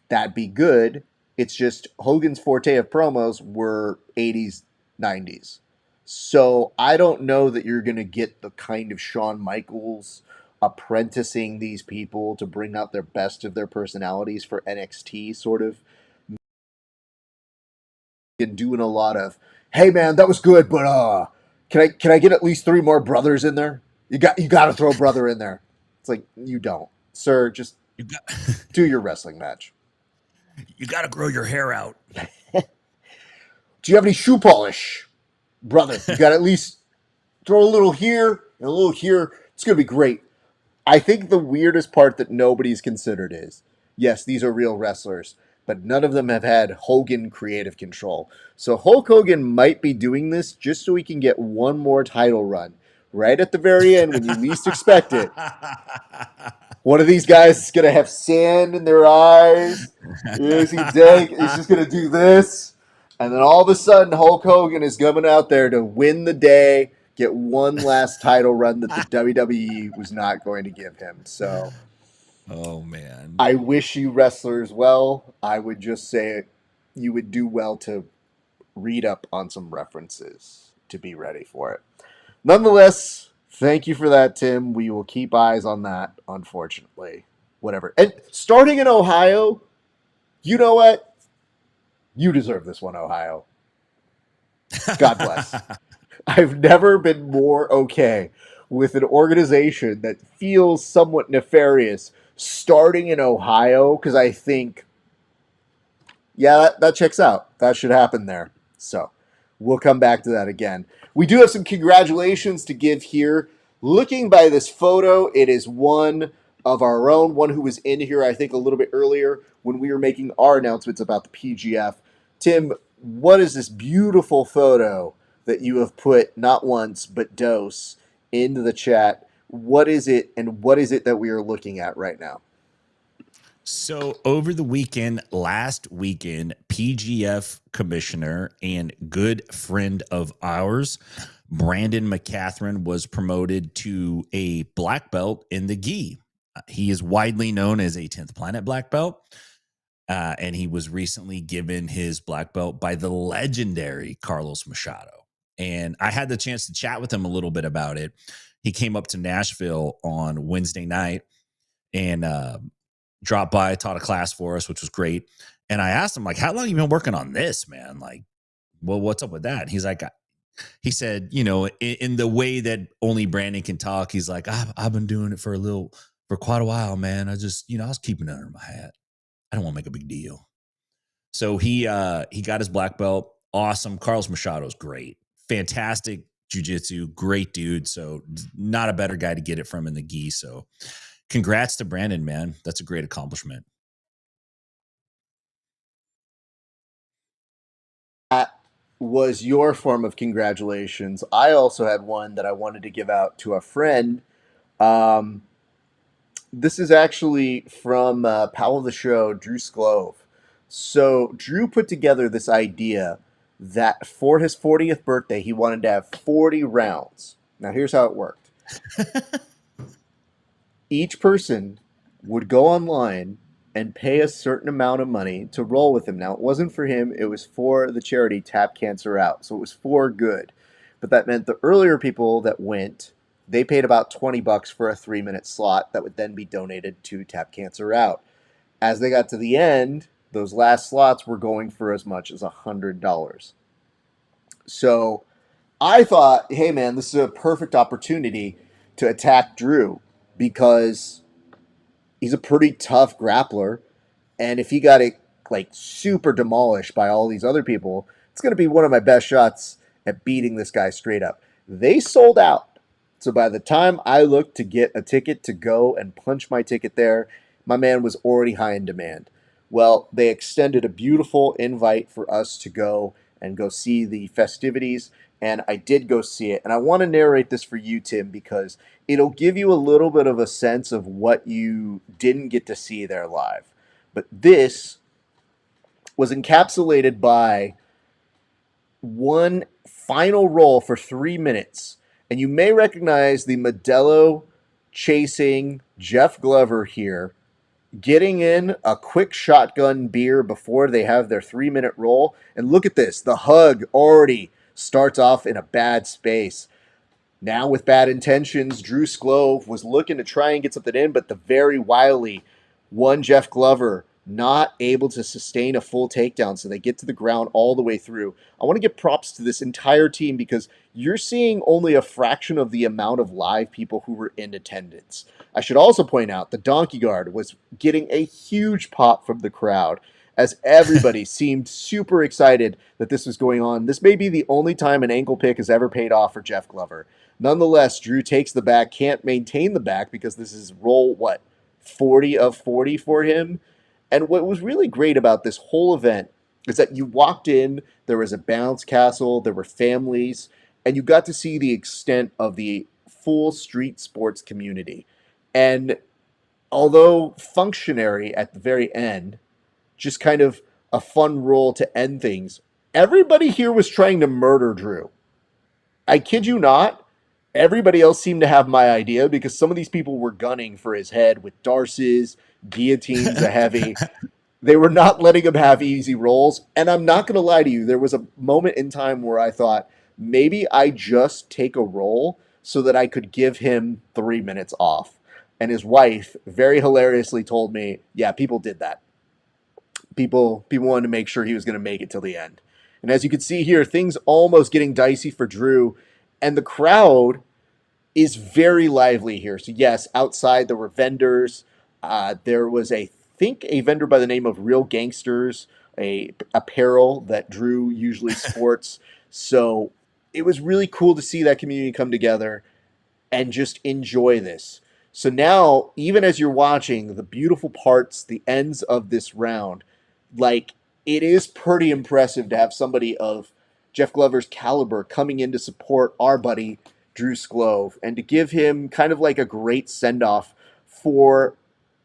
that'd be good. It's just Hogan's forte of promos were 80s, 90s. So I don't know that you're going to get the kind of Shawn Michaels apprenticing these people to bring out their best of their personalities for NXT sort of, and doing a lot of, "Hey man, that was good, but can I get at least three more brothers in there? You got to throw brother in there." It's like, you don't. Sir, just You got, do your wrestling match. you got to grow your hair out. Do you have any shoe polish? Brother, you got to at least throw a little here and a little here. It's going to be great. I think the weirdest part that nobody's considered is, yes, these are real wrestlers, but none of them have had Hogan creative control. So Hulk Hogan might be doing this just so he can get one more title run right at the very end when you least expect it. One of these guys is going to have sand in their eyes. Is he dead? He's just going to do this. And then all of a sudden, Hulk Hogan is coming out there to win the day, get one last title run that the WWE was not going to give him. So Oh man. I wish you wrestlers well. I would just say you would do well to read up on some references to be ready for it. Nonetheless, thank you for that, Tim. We will keep eyes on that, unfortunately. Whatever. And starting in Ohio, you know what? You deserve this one, Ohio. God bless. I've never been more okay with an organization that feels somewhat nefarious starting in Ohio because I think, yeah, that checks out. That should happen there. So we'll come back to that again. We do have some congratulations to give here. Looking by this photo, it is one of our own, one who was in here, I think, a little bit earlier when we were making our announcements about the PGF. Tim, what is this beautiful photo that you have put not once but dose into the chat? What is it, and what is it that we are looking at right now? So over the weekend, last weekend, PGF commissioner and good friend of ours, Brandon McCatherine, was promoted to a black belt in the gi. He is widely known as a 10th Planet black belt. And he was recently given his black belt by the legendary Carlos Machado. And I had the chance to chat with him a little bit about it. He came up to Nashville on Wednesday night and dropped by, taught a class for us, which was great. And I asked him, like, how long have you been working on this, man? Like, well, what's up with that? And he's like, he said, you know, in the way that only Brandon can talk, he's like, I've been doing it for quite a while, man. I just, I was keeping it under my hat. I don't want to make a big deal. So he got his black belt. Awesome. Carlos Machado's great. Fantastic jiu-jitsu. Great dude. So not a better guy to get it from in the gi. So congrats to Brandon, man. That's a great accomplishment. That was your form of congratulations. I also had one that I wanted to give out to a friend. Um, this is actually from pal of the show, Drew Sklove. So Drew put together this idea that for his 40th birthday, he wanted to have 40 rounds. Now, here's how it worked. Each person would go online and pay a certain amount of money to roll with him. Now, it wasn't for him, it was for the charity Tap Cancer Out. So it was for good. But that meant the earlier people that went, they paid about $20 for a 3-minute slot that would then be donated to Tap Cancer Out. As they got to the end, those last slots were going for as much as $100. So I thought, hey man, this is a perfect opportunity to attack Drew because he's a pretty tough grappler, and if he got it like super demolished by all these other people, it's going to be one of my best shots at beating this guy straight up. They sold out. So by the time I looked to get a ticket to go and punch my ticket there, my man was already high in demand. Well, they extended a beautiful invite for us to go and go see the festivities, and I did go see it. And I want to narrate this for you, Tim, because it'll give you a little bit of a sense of what you didn't get to see there live. But this was encapsulated by one final roll for 3 minutes. And you may recognize the Modelo chasing Jeff Glover here, getting in a quick shotgun beer before they have their 3-minute roll. And look at this. The hug already starts off in a bad space. Now with bad intentions, Drew Sklove was looking to try and get something in, but the very wily one Jeff Glover not able to sustain a full takedown, so they get to the ground all the way through. I want to give props to this entire team because you're seeing only a fraction of the amount of live people who were in attendance. I should also point out the Donkey Guard was getting a huge pop from the crowd as everybody seemed super excited that this was going on. This may be the only time an ankle pick has ever paid off for Jeff Glover. Nonetheless, Drew takes the back, can't maintain the back because this is roll, 40 of 40 for him. And what was really great about this whole event is that you walked in, there was a bounce castle, there were families, and you got to see the extent of the full street sports community. And although functionary at the very end, just kind of a fun role to end things, everybody here was trying to murder Drew. I kid you not. Everybody else seemed to have my idea because some of these people were gunning for his head with darces, guillotines, a heavy. They were not letting him have easy rolls. And I'm not going to lie to you, there was a moment in time where I thought maybe I just take a roll so that I could give him 3 minutes off. And his wife very hilariously told me, yeah, people did that. People wanted to make sure he was going to make it till the end. And as you can see here, things almost getting dicey for Drew. And the crowd is very lively here. So yes, outside there were vendors. There was I think a vendor by the name of Real Gangsters, a apparel that Drew usually sports. So it was really cool to see that community come together and just enjoy this. So now, even as you're watching the beautiful parts, the ends of this round, like it is pretty impressive to have somebody of Jeff Glover's caliber coming in to support our buddy Drew Sklove and to give him kind of like a great send off for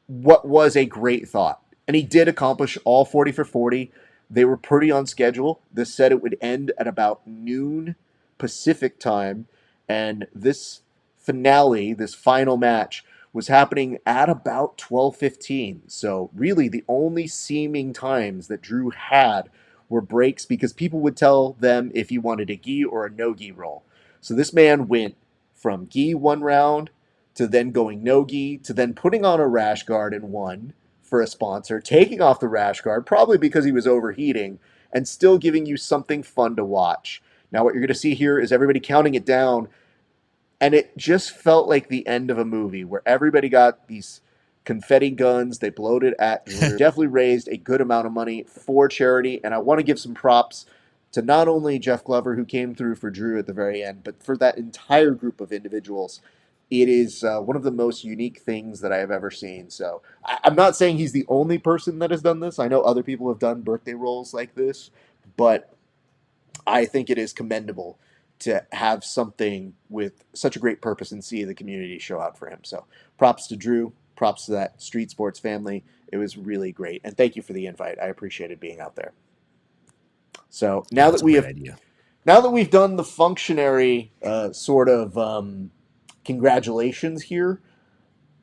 what was a great thought. And he did accomplish all 40 for 40. They were pretty on schedule. This said it would end at about noon Pacific time. And this finale, this final match, was happening at about 12:15. So really the only seeming times that Drew had were breaks because people would tell them if he wanted a gi or a no gi roll. So this man went from gi one round to then going no gi to then putting on a rash guard in one for a sponsor, taking off the rash guard, probably because he was overheating, and still giving you something fun to watch. Now, what you're going to see here is everybody counting it down, and it just felt like the end of a movie where everybody got these confetti guns. They blowed it at Drew. Definitely raised a good amount of money for charity, and I want to give some props to not only Jeff Glover, who came through for Drew at the very end, but for that entire group of individuals. It is one of the most unique things that I have ever seen. So I'm not saying he's the only person that has done this. I know other people have done birthday rolls like this, but I think it is commendable to have something with such a great purpose and see the community show out for him. So props to Drew, props to that street sports family. It was really great. And thank you for the invite. I appreciated being out there. So Yeah, that's a great idea. now that we've done the functionary sort of congratulations here,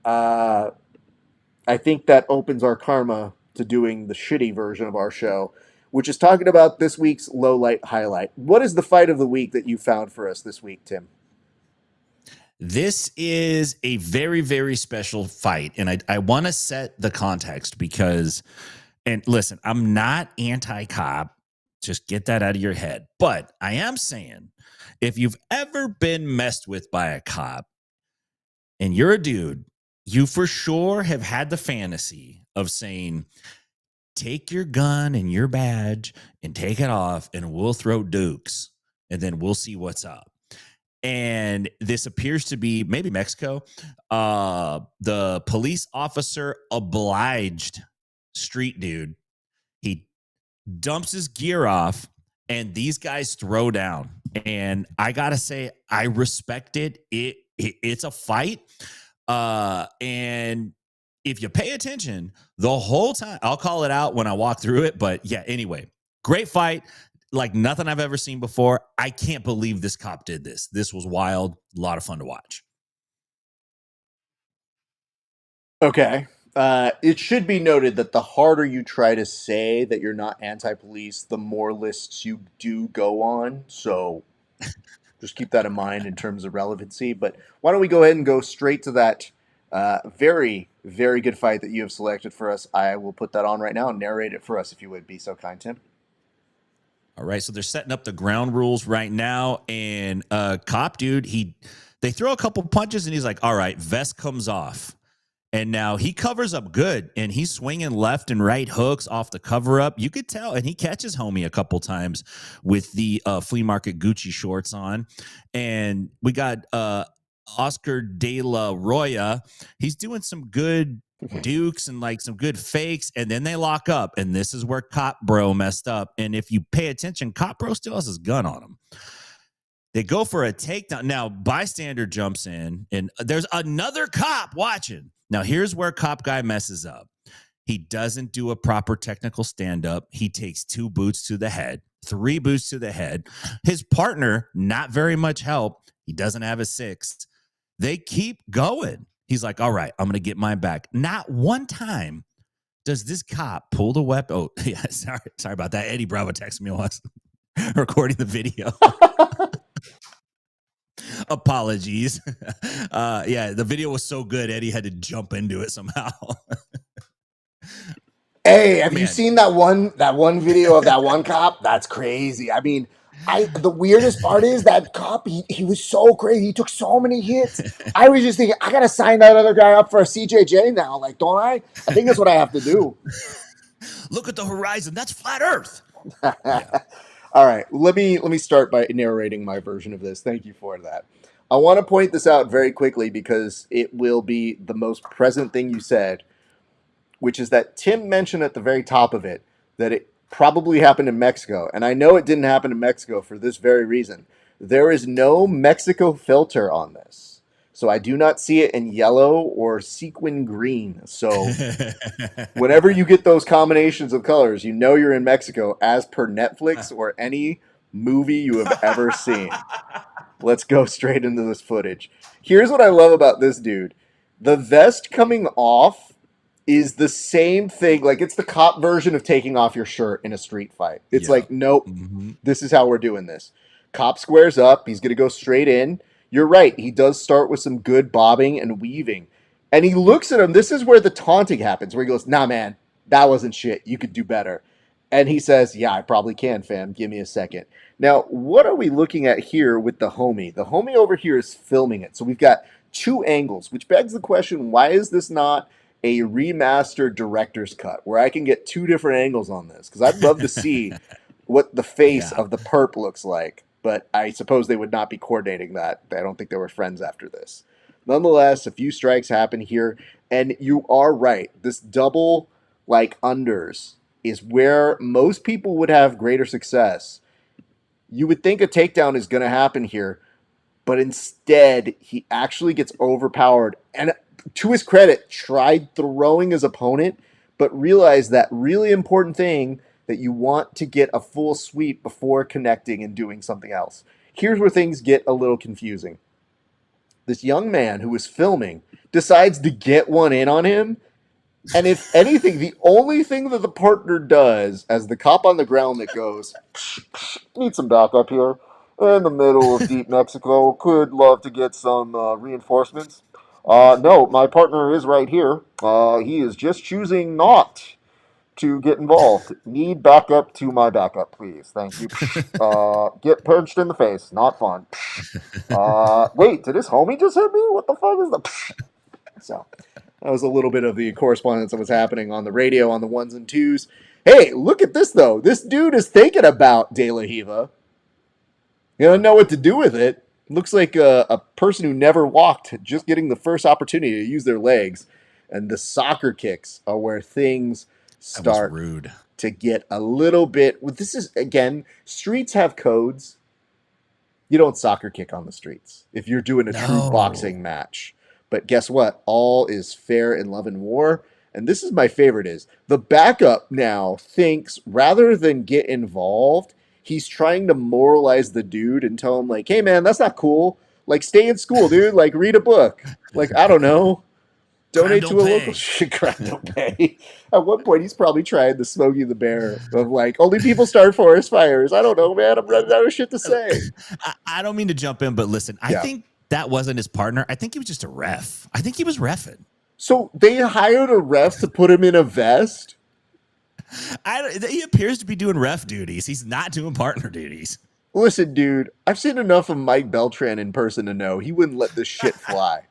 uh, I think that opens our karma to doing the shitty version of our show, which is talking about this week's low light highlight. What is the fight of the week that you found for us this week, Tim? This is a very, very special fight. And I want to set the context because, and listen, I'm not anti cop. Just get that out of your head. But I am saying if you've ever been messed with by a cop and you're a dude, you for sure have had the fantasy of saying, take your gun and your badge and take it off and we'll throw dukes and then we'll see what's up. And this appears to be maybe Mexico. The police officer obliged street dude. He dumps his gear off and these guys throw down. And I gotta say, I respect it. It's a fight. And if you pay attention the whole time, I'll call it out when I walk through it. But yeah, anyway, great fight. Like nothing I've ever seen before. I can't believe this cop did this. This was wild. A lot of fun to watch. Okay. It should be noted that the harder you try to say that you're not anti-police, the more lists you do go on. So just keep that in mind in terms of relevancy. But why don't we go ahead and go straight to that very, very good fight that you have selected for us. I will put that on right now and narrate it for us if you would be so kind, Tim. All right, so they're setting up the ground rules right now, and cop dude, they throw a couple punches, and he's like, "All right," vest comes off, and now he covers up good, and he's swinging left and right hooks off the cover up. You could tell, and he catches homie a couple times with the flea market Gucci shorts on, and we got Oscar De La Roya. He's doing some good dukes and like some good fakes, and then they lock up, and this is where Cop Bro messed up. And if you pay attention, Cop Bro still has his gun on him. They go for a takedown. Now bystander jumps in, and there's another cop watching. Now here's where cop guy messes up. He doesn't do a proper technical stand-up. He takes 2 boots to the head, 3 boots to the head. His partner, not very much help. He doesn't have a 6th. They keep going. He's like, all right, I'm going to get mine back. Not one time does this cop pull the weapon. Oh, yeah, sorry about that. Eddie Bravo texted me once recording the video. Apologies. Yeah, the video was so good, Eddie had to jump into it somehow. Hey, have you seen that one video of that one cop? That's crazy. I mean, the weirdest part is that cop, he was so crazy. He took so many hits. I was just thinking, I gotta sign that other guy up for a CJJ now. Like, don't I? I think that's what I have to do. Look at the horizon. That's flat Earth. Yeah. All right. Let me start by narrating my version of this. Thank you for that. I want to point this out very quickly because it will be the most present thing you said, which is that Tim mentioned at the very top of it that it probably happened in Mexico. And I know it didn't happen in Mexico for this very reason. There is no Mexico filter on this. So I do not see it in yellow or sequin green. So whenever you get those combinations of colors, you know you're in Mexico as per Netflix or any movie you have ever seen. Let's go straight into this footage. Here's what I love about this dude. The vest coming off is the same thing. Like, it's the cop version of taking off your shirt in a street fight. It's like, nope, this is how we're doing this. Cop squares up. He's going to go straight in. You're right. He does start with some good bobbing and weaving. And he looks at him. This is where the taunting happens, where he goes, nah, man, that wasn't shit. You could do better. And he says, yeah, I probably can, fam. Give me a second. Now, what are we looking at here with the homie? The homie over here is filming it. So we've got 2 angles, which begs the question, why is this not a remastered director's cut where I can get 2 different angles on this? Because I'd love to see what the face of the perp looks like. But I suppose they would not be coordinating that. I don't think they were friends after this. Nonetheless, a few strikes happen here. And you are right. This double, like, unders is where most people would have greater success. You would think a takedown is going to happen here, but instead he actually gets overpowered and, to his credit, tried throwing his opponent, but realized that really important thing that you want to get a full sweep before connecting and doing something else. Here's where things get a little confusing. This young man who was filming decides to get one in on him. And if anything, the only thing that the partner does as the cop on the ground that goes, need some backup here in the middle of deep Mexico, could love to get some reinforcements. No, my partner is right here. He is just choosing not to get involved. Need backup to my backup, please. Thank you. Get punched in the face. Not fun. Wait, did his homie just hit me? What the fuck is the... So that was a little bit of the correspondence that was happening on the radio on the ones and twos. Hey, look at this, though. This dude is thinking about De La Hiva. You don't know what to do with it. Looks like a person who never walked, just getting the first opportunity to use their legs. And the soccer kicks are where things start rude. To get a little bit... Well, this is, again, streets have codes. You don't soccer kick on the streets if you're doing a true boxing match. But guess what? All is fair in love and war. And this is my favorite is the backup now thinks rather than get involved, he's trying to moralize the dude and tell him like, hey man, that's not cool. Like stay in school, dude. Like read a book. Like, I don't know. Donate to a local crime don't pay. At one point, he's probably trying the Smokey the Bear of like, only people start forest fires. I don't know, man. I'm running out of shit to say. I don't mean to jump in, but listen, I think that wasn't his partner. I think he was just a ref. I think he was reffing. So they hired a ref to put him in a vest? He appears to be doing ref duties. He's not doing partner duties. Listen, dude, I've seen enough of Mike Beltran in person to know he wouldn't let this shit fly.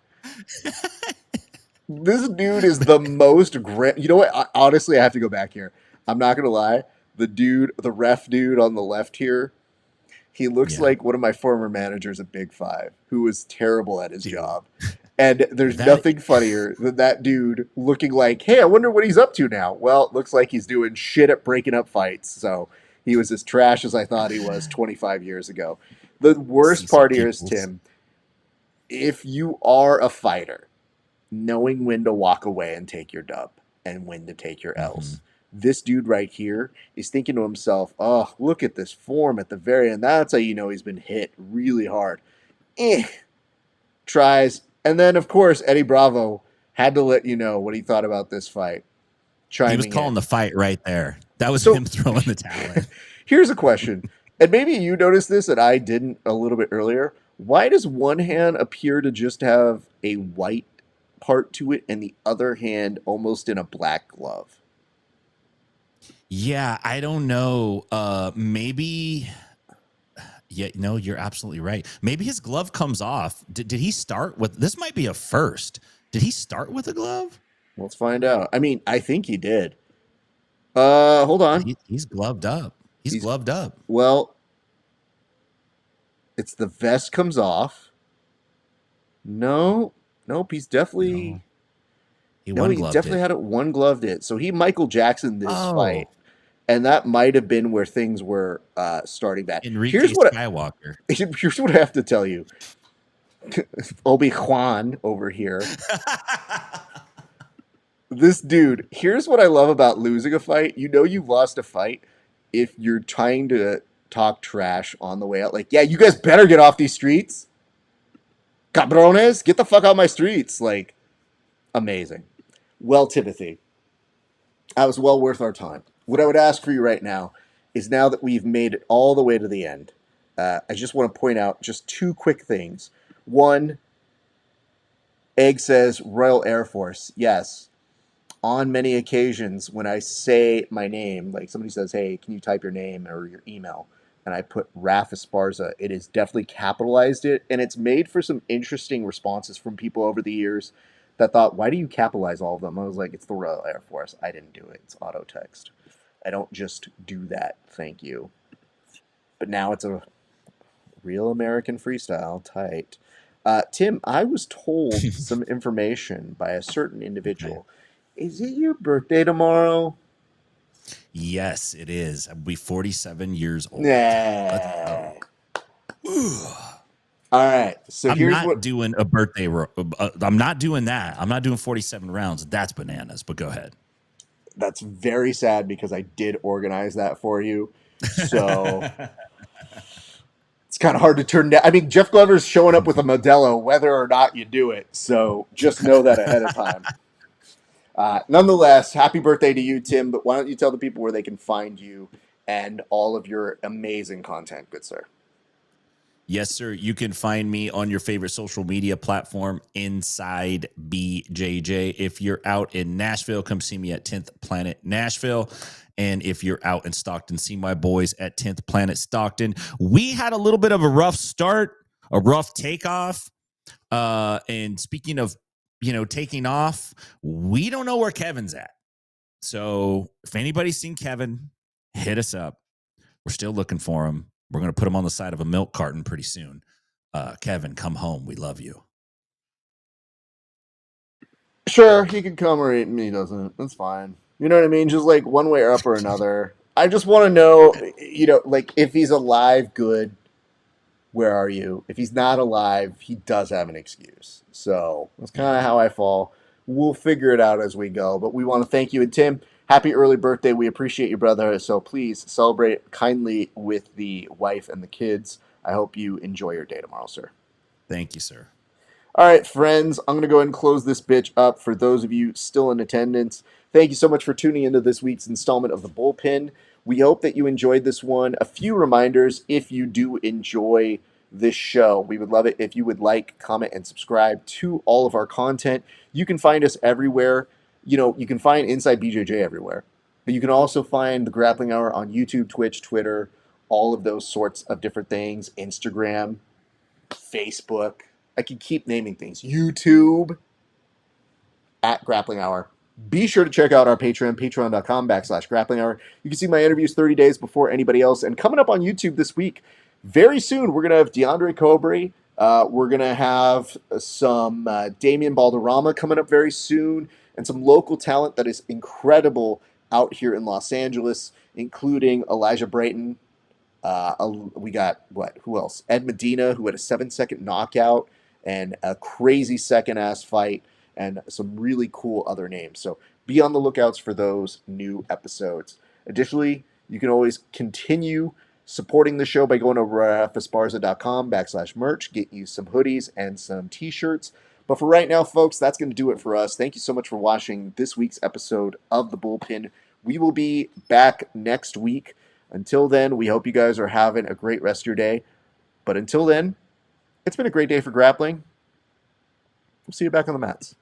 This dude is the most you know what? Honestly, I have to go back here. I'm not going to lie. The ref dude on the left here, he looks like one of my former managers at Big Five who was terrible at his job. And there's nothing funnier than that dude looking like, hey, I wonder what he's up to now. Well, it looks like he's doing shit at breaking up fights. So he was as trash as I thought he was 25 years ago. The worst part here is, Tim, if you are a fighter, knowing when to walk away and take your dub and when to take your L's. This dude right here is thinking to himself, oh, look at this form at the very end. That's how you know he's been hit really hard. Tries. And then, of course, Eddie Bravo had to let you know what he thought about this fight. He was calling the fight right there. That was him throwing the towel in. Here's a question. And maybe you noticed this and I didn't a little bit earlier. Why does one hand appear to just have a white part to it and the other hand almost in a black glove? Yeah, I don't know. Maybe. Yeah, no, you're absolutely right. Maybe his glove comes off. Did he start with this? Might be a first. Did he start with a glove? Let's find out. I mean, I think he did. Hold on. He's gloved up. He's gloved up. Well, it's the vest comes off. Nope. He's definitely. No. He definitely had it one gloved it. So he Michael Jackson this fight. And that might have been where things were starting back. Here's what Skywalker. Here's what I have to tell you. Obi-Wan over here. This dude, here's what I love about losing a fight. You know you've lost a fight if you're trying to talk trash on the way out. Like, yeah, you guys better get off these streets. Cabrones, get the fuck out of my streets. Like, amazing. Well, Timothy, that was well worth our time. What I would ask for you right now is now that we've made it all the way to the end, I just want to point out just two quick things. One, Egg says Royal Air Force. Yes. On many occasions when I say my name, like somebody says, hey, can you type your name or your email? And I put RAF ESPARZA. It is definitely capitalized it. And it's made for some interesting responses from people over the years that thought, why do you capitalize all of them? I was like, it's the Royal Air Force. I didn't do it. It's auto text. I don't just do that. Thank you. But now it's a real American freestyle. Tight. Tim, I was told some information by a certain individual. Is it your birthday tomorrow? Yes, it is. I'll be 47 years old. Nah. All right. So I'm not doing a birthday. I'm not doing that. I'm not doing 47 rounds. That's bananas. But go ahead. That's very sad because I did organize that for you. So it's kind of hard to turn down. I mean, Jeff Glover's showing up with a Modelo, whether or not you do it. So just know that ahead of time. Nonetheless, happy birthday to you, Tim. But why don't you tell the people where they can find you and all of your amazing content, good sir? Yes, sir. You can find me on your favorite social media platform, Inside BJJ. If you're out in Nashville, come see me at 10th Planet Nashville. And if you're out in Stockton, see my boys at 10th Planet Stockton. We had a little bit of a rough start, a rough takeoff. And speaking of, taking off, we don't know where Kevin's at. So if anybody's seen Kevin, hit us up. We're still looking for him. We're going to put him on the side of a milk carton pretty soon. Kevin, come home. We love you. Sure, he can come or he doesn't. That's fine. You know what I mean? Just like one way up or another. I just want to know, like if he's alive, good. Where are you? If he's not alive, he does have an excuse. So that's kind of how I fall. We'll figure it out as we go. But we want to thank you. And Tim, happy early birthday. We appreciate you, brother. So please celebrate kindly with the wife and the kids. I hope you enjoy your day tomorrow, sir. Thank you, sir. All right, friends, I'm going to go ahead and close this bitch up for those of you still in attendance. Thank you so much for tuning into this week's installment of The Bullpen. We hope that you enjoyed this one. A few reminders if you do enjoy this show. We would love it if you would like, comment, and subscribe to all of our content. You can find us everywhere. You can find Inside BJJ everywhere. But you can also find The Grappling Hour on YouTube, Twitch, Twitter, all of those sorts of different things. Instagram, Facebook. I can keep naming things. YouTube at Grappling Hour. Be sure to check out our Patreon, patreon.com/Grappling Hour. You can see my interviews 30 days before anybody else. And coming up on YouTube this week, very soon, we're going to have DeAndre Cobre. We're going to have some Damian Balderrama coming up very soon, and some local talent that is incredible out here in Los Angeles, including Elijah Brayton. We got, who else? Ed Medina, who had a 7-second knockout and a crazy second-ass fight, and some really cool other names. So be on the lookouts for those new episodes. Additionally, you can always continue supporting the show by going to rafesparza.com/merch, get you some hoodies and some t-shirts. But for right now, folks, that's going to do it for us. Thank you so much for watching this week's episode of The Bullpen. We will be back next week. Until then, we hope you guys are having a great rest of your day. But until then, it's been a great day for grappling. We'll see you back on the mats.